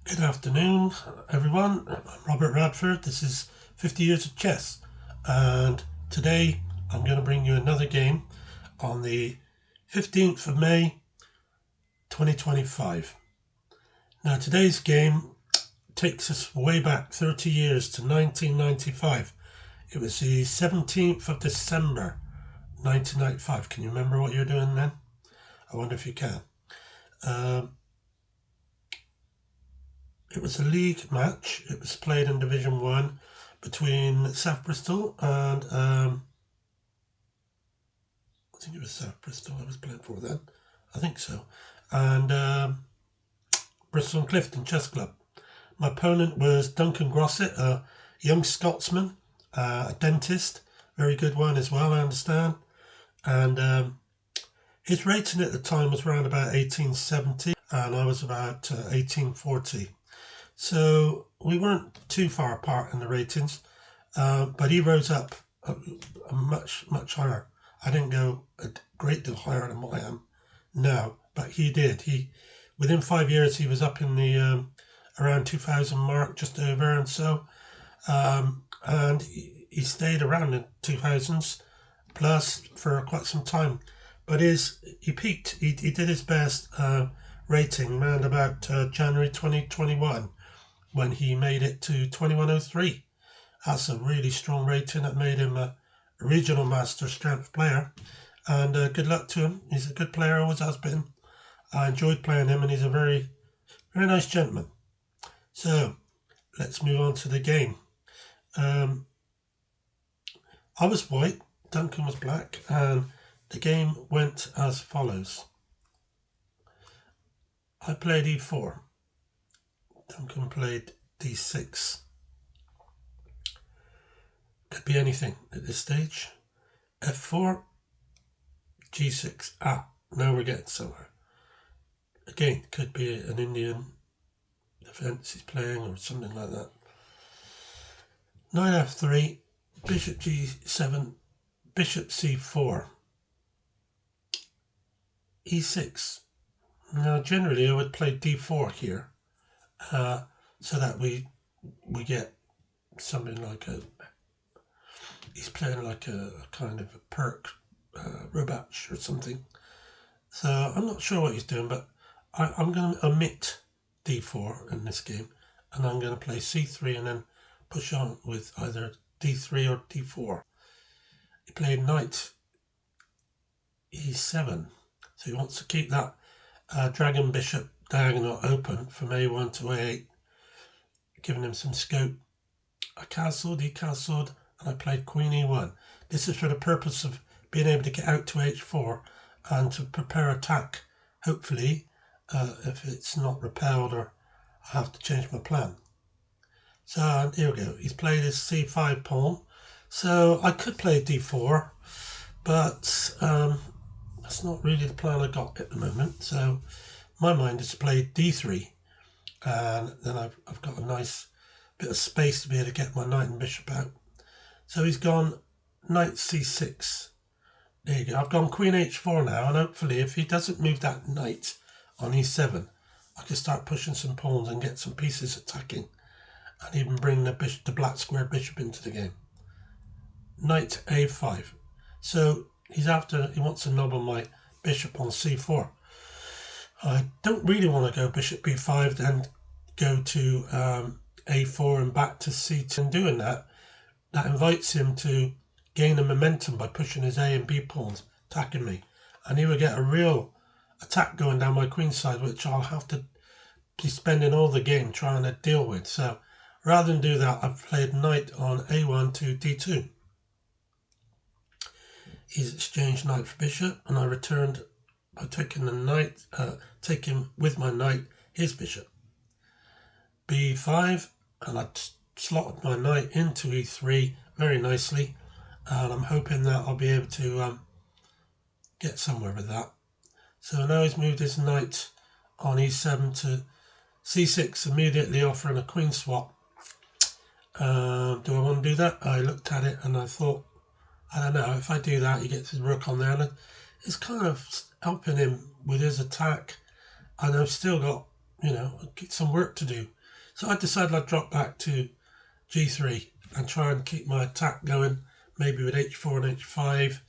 Good afternoon, everyone. I'm Robert Radford. This is 50 Years of Chess, and today I'm going to bring you another game on the 15th of May 2025. Now, today's game takes us way back 30 years to 1995. It was the 17th of December 1995. Can you remember what you were doing then? I wonder if you can. It was a league match. It was played in Division 1 between South Bristol and I think it was South Bristol I was playing for then. I think so. And Bristol and Clifton Chess Club. My opponent was Duncan Grossett, a young Scotsman, a dentist, very good one as well, I understand. And his rating at the time was around about 1870, and I was about 1840. So we weren't too far apart in the ratings, but he rose up much higher. I didn't go a great deal higher than what I am now, but he did. Within 5 years, he was up in the around 2000 mark, just over, and he stayed around the 2000s plus for quite some time. But he peaked. He did his best rating around about January 2021 when he made it to 2103. That's a really strong rating. That made him a regional master strength player. And good luck to him. He's a good player, always has been. I enjoyed playing him, and he's a very, very nice gentleman. So let's move on to the game. I was white, Duncan was black, and the game went as follows. I played e4. Duncan played d6. Could be anything at this stage. f4, g6. Now we're getting somewhere. Again, could be an Indian defense he's playing or something like that. Knight f3, bishop g7, bishop c4, e6. Now, generally, I would play d4 here, so that we get something like he's playing like a kind of a perk Robach or something. So I'm not sure what he's doing, but I'm going to omit d4 in this game, and I'm going to play c3 and then push on with either d3 or d4. He played knight e7, so he wants to keep that dragon bishop diagonal open from a1 to a8, giving him some scope. I castled, he castled, and I played queen e1. This is for the purpose of being able to get out to h4 and to prepare attack, hopefully, if it's not repelled or I have to change my plan. So here we go. He's played his c5 pawn. So I could play d4, but that's not really the plan I got at the moment. So my mind is to play d3, and then I've got a nice bit of space to be able to get my knight and bishop out. So he's gone knight c6. There you go. I've gone queen h4 now, and hopefully if he doesn't move that knight on e7, I can start pushing some pawns and get some pieces attacking, and even bring the black square bishop into the game. Knight a5. So he wants to nobble my bishop on c4. I don't really want to go bishop b5, then go to a4 and back to c2. And doing that invites him to gain a momentum by pushing his a and b pawns, attacking me. And he will get a real attack going down my queen side, which I'll have to be spending all the game trying to deal with. So rather than do that, I've played knight on a1 to d2. He's exchanged knight for bishop, and I returned by taking the knight, taking with my knight his bishop. b5, and I slotted my knight into e3 very nicely, and I'm hoping that I'll be able to get somewhere with that. So now he's moved his knight on e7 to c6, immediately offering a queen swap. Do I want to do that? I looked at it and I thought, I don't know, if I do that, he gets his rook on there, and it's kind of helping him with his attack. And I've still got get some work to do. So I decided I'd drop back to g3 and try and keep my attack going, maybe with h4 and h5,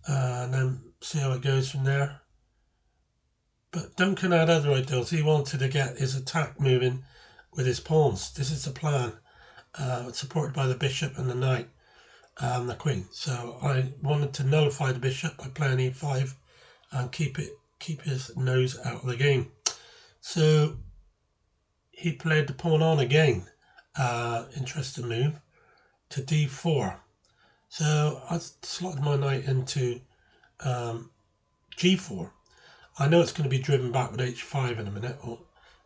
and then see how it goes from there. But Duncan had other ideals. He wanted to get his attack moving with his pawns. This is the plan, supported by the bishop and the knight and the queen. So I wanted to nullify the bishop by playing e5 and keep his nose out of the game. So he played the pawn on again. Interesting move to d4. So I slotted my knight into g4. I know it's going to be driven back with h5 in a minute.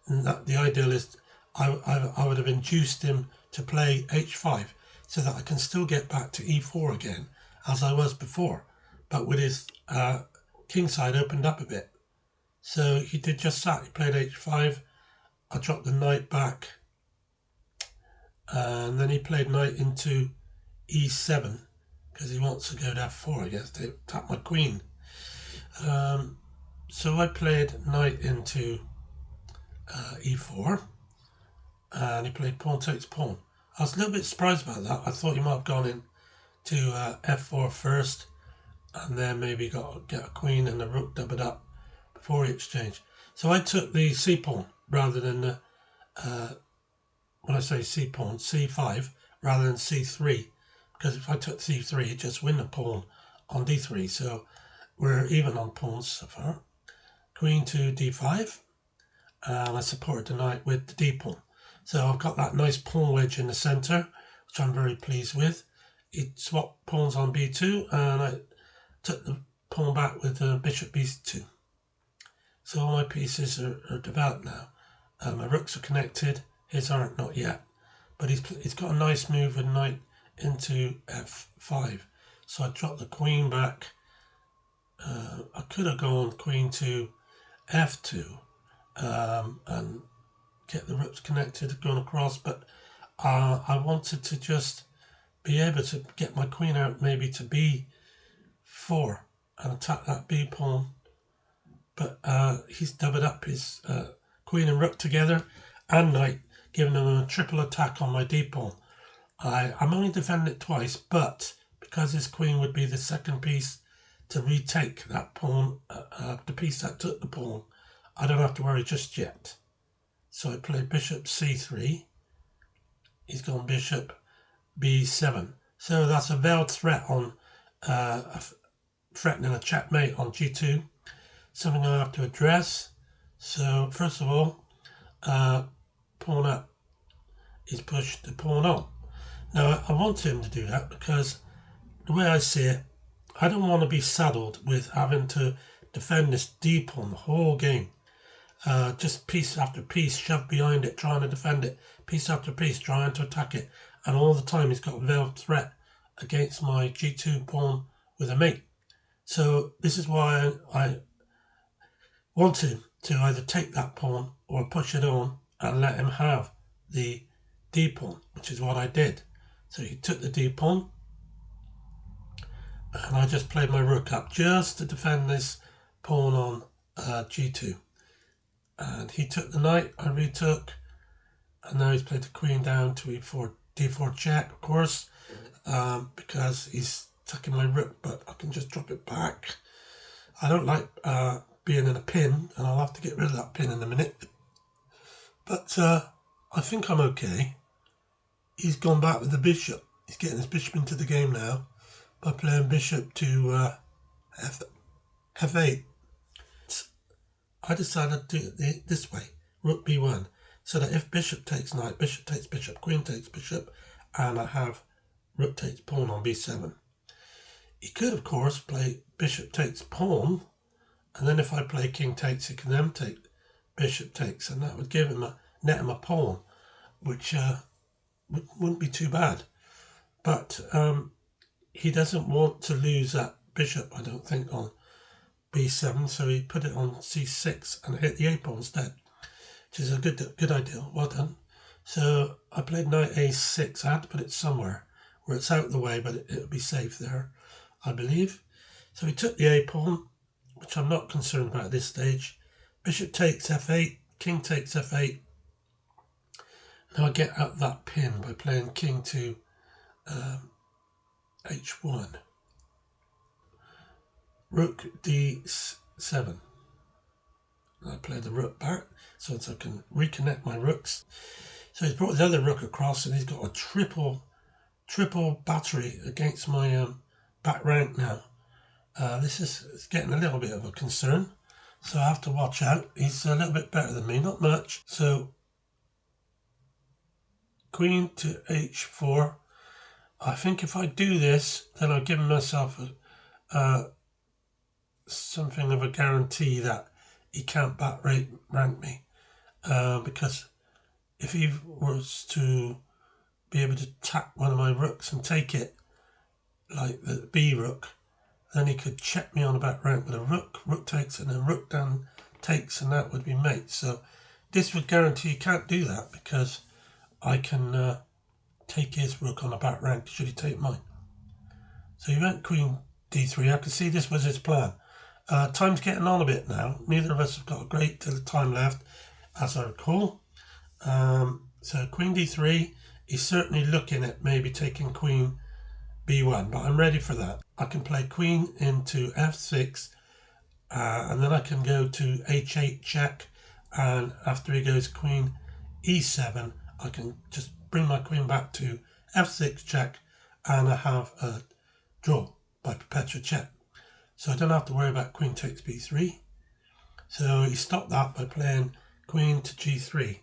The ideal is I would have induced him to play h5 so that I can still get back to e4 again as I was before, but with his king side opened up a bit. So he did just that. He played h5. I dropped the knight back, and then he played knight into e7 because he wants to go to f4, I guess, to tap my queen. So I played knight into e4, and he played pawn takes pawn. I was a little bit surprised about that. I thought he might have gone in to f4 first, and then maybe get a queen and a rook doubled up before he exchanged. So I took the c pawn rather than the, when I say c pawn, c5 rather than c3, because if I took c3, he'd just win the pawn on d3. So we're even on pawns so far. Queen to d5, and I supported the knight with the d pawn. So I've got that nice pawn wedge in the centre, which I'm very pleased with. He swapped pawns on b2, and I took the pawn back with the bishop b2. So all my pieces are developed now. My rooks are connected, his aren't, not yet. But he's got a nice move with knight into f5. So I dropped the queen back. I could have gone queen to f2 and get the rooks connected, going across, but I wanted to just be able to get my queen out maybe to b4 and attack that b pawn. But he's doubled up his queen and rook together and knight, giving him a triple attack on my d pawn. I'm only defending it twice, but because his queen would be the second piece to retake that pawn, the piece that took the pawn, I don't have to worry just yet. So I played bishop c3. He's gone bishop b7. So that's a veiled threat on threatening a checkmate on g2. Something I have to address. So first of all, pawn up. He's pushed the pawn on. Now I want him to do that because the way I see it, I don't want to be saddled with having to defend this d pawn the whole game. Just piece after piece shoved behind it, trying to defend it, piece after piece trying to attack it, and all the time he's got a veiled threat against my g2 pawn with a mate. So this is why I want him to either take that pawn or push it on and let him have the d pawn, which is what I did. So he took the d pawn, and I just played my rook up just to defend this pawn on g2. And he took the knight, I retook, and now he's played the queen down to e4, d4 check, of course, because he's attacking my rook, but I can just drop it back. I don't like being in a pin, and I'll have to get rid of that pin in a minute. But I think I'm okay. He's gone back with the bishop. He's getting his bishop into the game now by playing bishop to f8. I decided to do it this way, rook b1, so that if bishop takes knight, bishop takes bishop, queen takes bishop, and I have rook takes pawn on b7. He could, of course, play bishop takes pawn, and then if I play king takes, he can then take bishop takes, and that would give him net him a pawn, which wouldn't be too bad. But he doesn't want to lose that bishop, I don't think, on b7, so he put it on c6 and hit the a pawn instead, which is a good idea. Well done. So I played knight a6. I had to put it somewhere where it's out of the way, but it'll be safe there, I believe. So he took the a pawn, which I'm not concerned about at this stage. Bishop takes f8, king takes f8. Now I get out that pin by playing king to h1. Rook d7. I play the rook back so that I can reconnect my rooks. So he's brought the other rook across, and he's got a triple battery against my back rank now. This is getting a little bit of a concern, so I have to watch out. He's a little bit better than me, not much. So queen to h4. I think if I do this, then I've given myself something of a guarantee that he can't back rank me, because if he was to be able to tap one of my rooks and take it, like the B rook, then he could check me on the back rank with a rook takes, and then rook down takes, and that would be mate. So this would guarantee he can't do that, because I can take his rook on the back rank should he take mine. So he went queen d3. I could see this was his plan. Time's getting on a bit now. Neither of us have got a great deal of time left, as I recall. So queen d3, he's certainly looking at maybe taking queen b1, but I'm ready for that. I can play queen into f6, and then I can go to h8 check, and after he goes queen e7, I can just bring my queen back to f6 check, and I have a draw by perpetual check. So I don't have to worry about queen takes b3. So he stopped that by playing queen to g3.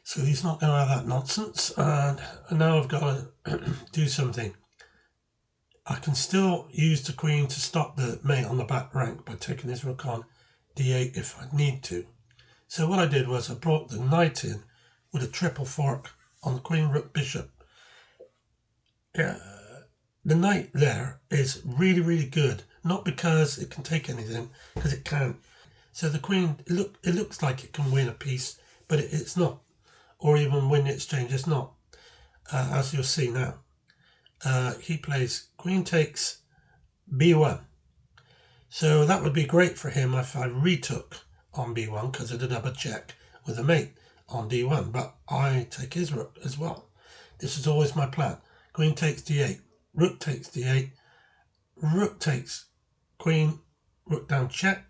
So he's not going to have that nonsense, and now I've got to do something. I can still use the queen to stop the mate on the back rank by taking his rook on d8 if I need to. So what I did was I brought the knight in with a triple fork on the queen, rook, bishop. The knight there is really, really good, not because it can take anything, because it can't. So the queen, it looks like it can win a piece, but it's not, or even win the exchange. It's not, as you'll see now. He plays queen takes b1. So that would be great for him if I retook on b1, because I did have a check with a mate on d1, but I take his rook as well. This is always my plan. Queen takes d8, rook takes d8, rook takes queen, rook down check,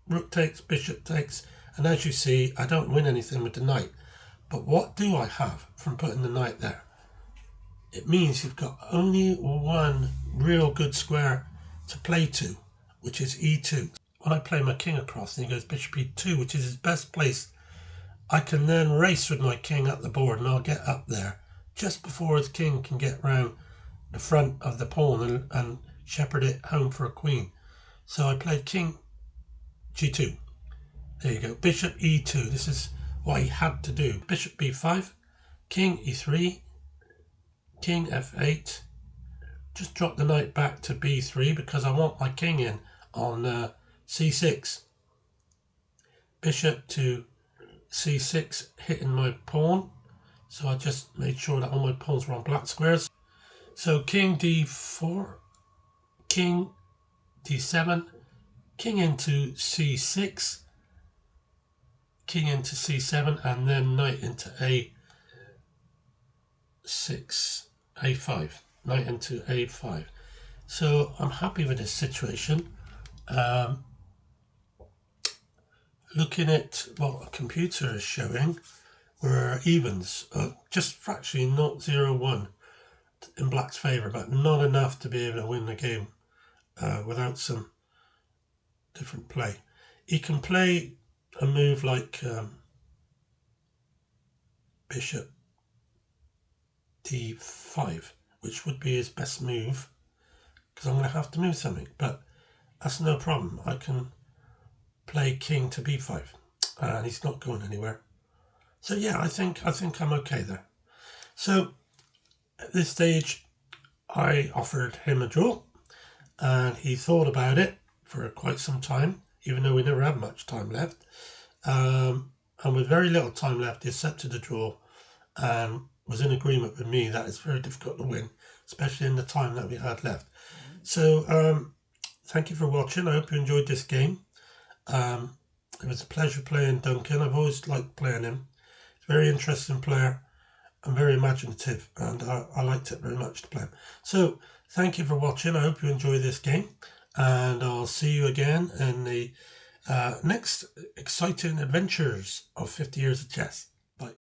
rook takes, bishop takes, and as you see, I don't win anything with the knight. But what do I have from putting the knight there? It means you've got only one real good square to play to, which is e2. When I play my king across and he goes bishop e2, which is his best place, I can then race with my king up the board, and I'll get up there just before his king can get round the front of the pawn and shepherd it home for a queen. So I played king g2. There you go, bishop e2. This is what he had to do. Bishop b5, king e3, king f8. Just drop the knight back to b3 because I want my king in on c6. Bishop to c6, hitting my pawn. So I just made sure that all my pawns were on black squares. So king d4, king d7, king into c6, king into c7, and then knight into a6, a5, knight into a5. So I'm happy with this situation. Looking at what a computer is showing, we're evens, just fractionally 0.01 in black's favour, but not enough to be able to win the game without some different play. He can play a move like bishop d5, which would be his best move, because I'm going to have to move something, but that's no problem. I can play king to b5, and he's not going anywhere. So yeah, I think I'm okay there. So at this stage, I offered him a draw, and he thought about it for quite some time, even though we never had much time left. And with very little time left, he accepted the draw and was in agreement with me that it's very difficult to win, especially in the time that we had left. So thank you for watching. I hope you enjoyed this game. It was a pleasure playing Duncan. I've always liked playing him. He's a very interesting player and very imaginative, and I liked it very much to play him. So thank you for watching. I hope you enjoy this game, and I'll see you again in the next exciting adventures of 50 Years of Chess. Bye.